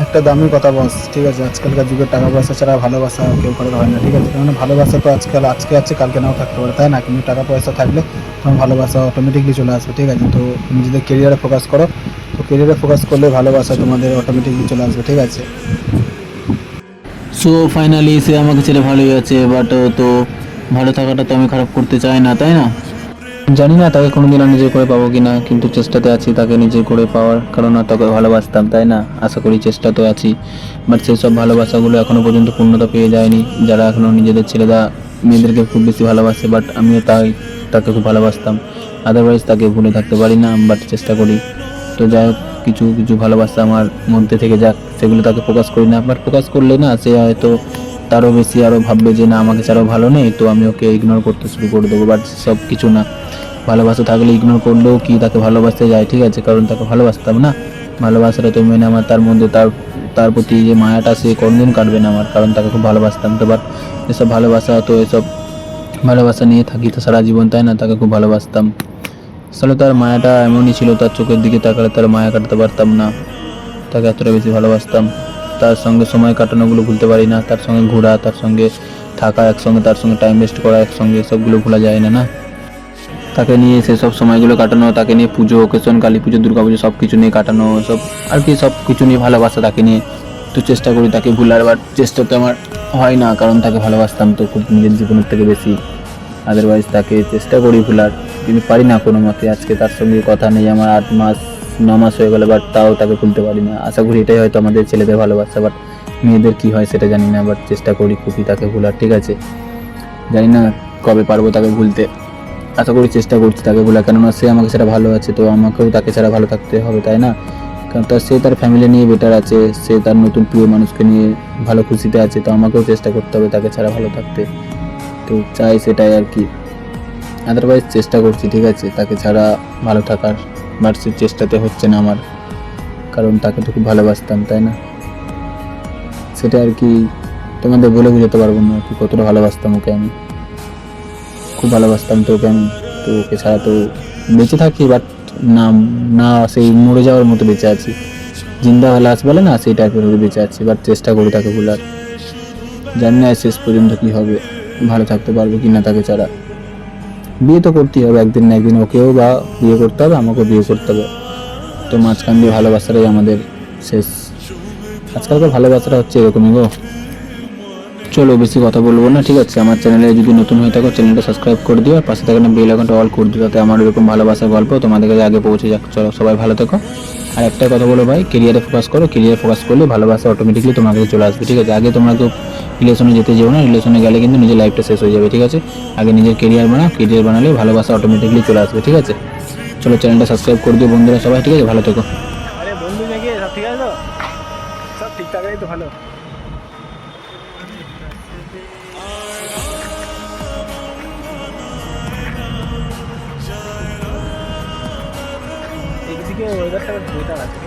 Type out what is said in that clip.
একটা দামি কথা বস, ঠিক আছে? আজকালকার যুগে টাকা পয়সা ছাড়া ভালোবাসা কেউ কারোর হয় না, ঠিক আছে? কেননা ভালোবাসা তো আজকাল আজকে আছে কালকে নাও থাকতে পারে, তাই না? কিন্তু টাকা পয়সা থাকলে তোমার ভালোবাসা অটোমেটিকলি চলে আসবে, ঠিক আছে? তো নিজেদের কেরিয়ারে ফোকাস করো। তো কেরিয়ারে ফোকাস করলে ভালোবাসা তোমাদের অটোমেটিকলি চলে আসবে, ঠিক আছে? সো ফাইনালি সে আমাকে ছেড়ে ভালোই আছে, বাট তো ভালো থাকাটা তো আমি খারাপ করতে চাই না, তাই না? জানি না তাকে কোনোদিন আর নিজে করে পাবো কিনা, কিন্তু চেষ্টাতে আছি তাকে নিজে করে পাওয়ার, কারণ আর তাকে ভালোবাসতাম, তাই না? আশা করি চেষ্টাতে আছি, বাট সেসব ভালোবাসাগুলো এখনো পর্যন্ত পূর্ণতা পেয়ে যায়নি। যারা এখনো নিজেদের ছেলেরা মেয়েদেরকে খুব বেশি ভালোবাসে, বাট আমিও তাকে খুব ভালোবাসতাম। আদারওয়াইজ তাকে ভুলে থাকতে পারি না, বাট চেষ্টা করি। তো যাই হোক, কিছু কিছু ভালোবাসা আমার মধ্যে থেকে যাক, সেগুলো তাকে প্রকাশ করি না, বাট প্রকাশ করলে না সে হয়তো তারও বেশি আরও ভাববে যে না আমাকে ছাড়াও ভালো নেই, তো আমি ওকে ইগনোর করতে শুরু করে দেবো। বাট সব কিছু না, ভালোবাসা থাকলে ইগনোর করলেও কি তাকে ভালোবাসতে যায়, ঠিক আছে? কারণ তাকে ভালোবাসতাম না, ভালোবাসাটা তো মেনে আমার তার মধ্যে তার তার প্রতি যে মায়াটা সে কোনদিন কাটবে না আমার, কারণ তাকে খুব ভালোবাসতাম। তো বাট এসব ভালোবাসা তো এসব ভালোবাসা নিয়ে থাকি তো সারা জীবন, তাই না? তাকে খুব ভালোবাসতাম। আসলে তার মায়াটা এমনই ছিল, তার চোখের দিকে তাকালে তার মায়া কাটাতে পারতাম না, তাকে এতটা বেশি ভালোবাসতাম। তার সঙ্গে সময় কাটানোগুলো ভুলতে পারি না, তার সঙ্গে ঘোরা, তার সঙ্গে থাকা, একসঙ্গে তার সঙ্গে টাইম ওয়েস্ট করা, একসঙ্গে সবগুলো ভোলা যায় না, না? তাকে নিয়ে সেসব সময়গুলো কাটানো, তাকে নিয়ে পুজো অকেশন, কালী পুজো, দুর্গা পুজো সব কিছু নিয়ে কাটানো, সব আর কি সব কিছু নিয়ে ভালোবাসা তাকে নিয়ে। তো চেষ্টা করি তাকে ভুলার, বাট চেষ্টা তো আমার হয় না, কারণ তাকে ভালোবাসতাম তো খুব, নিজের জীবনের থেকে বেশি। আদারওয়াইজ তাকে চেষ্টা করি ভুলার, কিন্তু পারি না কোনো মতে। আজকে তার সঙ্গে কথা নেই আমার 8 মাস 9 মাস হয়ে গেল, বাট তাও তাকে ভুলতে পারি না। আশা করি এটাই হয়তো আমাদের ছেলেদের ভালোবাসা, বাট মেয়েদের কী হয় সেটা জানি না, বাট চেষ্টা করি খুবই তাকে ভুলার, ঠিক আছে? জানি না কবে পারবো তাকে ভুলতে, আশা করি চেষ্টা করছি তাকে ভোলা, কেননা সে আমাকে ছাড়া ভালো আছে, তো আমাকেও তাকে ছাড়া ভালো থাকতে হবে, তাই না? কারণ সে তার ফ্যামিলি নিয়ে বেটার আছে, সে তার নতুন প্রিয় মানুষকে নিয়ে ভালো খুশিতে আছে, তো আমাকেও চেষ্টা করতে হবে তাকে ছাড়া ভালো থাকতে। তো চাই সেটাই আর কি, আদারওয়াইজ চেষ্টা করছি, ঠিক আছে, তাকে ছাড়া ভালো থাকার। বাট সে চেষ্টাতে হচ্ছে না আমার, কারণ তাকে তো খুব ভালোবাসতাম, তাই না? সেটা আর কি তোমাদের বলে বোঝাতে পারবো না আর কি, কতটা ভালোবাসতাম ওকে আমি, খুব ভালোবাসতাম তো ওকে আমি। তো ওকে ছাড়া তো বেঁচে থাকি, বাট না, না সেই মরে যাওয়ার মতো বেঁচে আছি, জিন্দা লাশ বলে না, সেই টাইপের বেঁচে আছি। বাট চেষ্টা করি তাকে ভুলার, জানি না শেষ পর্যন্ত কি হবে, ভালো থাকতে পারবো কি না তাকে ছাড়া। বিয়ে তো করতেই হবে একদিন না একদিন, ওকেও বা বিয়ে করতে হবে, আমাকেও বিয়ে করতে হবে। তো মাঝখান দিয়ে ভালোবাসাটাই আমাদের শেষ। আজকালকার ভালোবাসাটা হচ্ছে এরকমই গো। চলো বেশি কথা বলবো না, ঠিক আছে? আমার চ্যানেলে যদি নতুন হয়ে থাকো চ্যানেলটা সাবস্ক্রাইব করে দিও, আর পাশে থাকা বেল আইকনটা অল করে দিও, যাতে আমার এরকম ভালোবাসার গল্প তোমাদের কাছে আগে পৌঁছে যাক। চলো সবাই ভালো থেকো। আর একটা কথা বলো ভাই, কেরিয়ারে ফোকাস করো, কেরিয়ারে ফোকাস করলে ভালোবাসা অটোমেটিকলি তোমার কাছে চলে আসবে, ঠিক আছে? আগে তোমরা কেউ রিলেশনে যেতে যেও না, রিলেশনে গেলে কিন্তু নিজের লাইফটা শেষ হয়ে যাবে, ঠিক আছে? আগে নিজের কেরিয়ার বানাও, কেরিয়ার বানালে ভালোবাসা অটোমেটিকলি চলে আসবে, ঠিক আছে? চলো চ্যানেলটা সাবস্ক্রাইব করে দিও বন্ধুরা সবাই, ঠিক আছে? ভালো থেকো। আরে বন্ধু নাকি সব ঠিক আছে তো? সব ঠিকঠাক আছে তো, ভালো। একদিকে ওয়েদারটা বেটার আছে।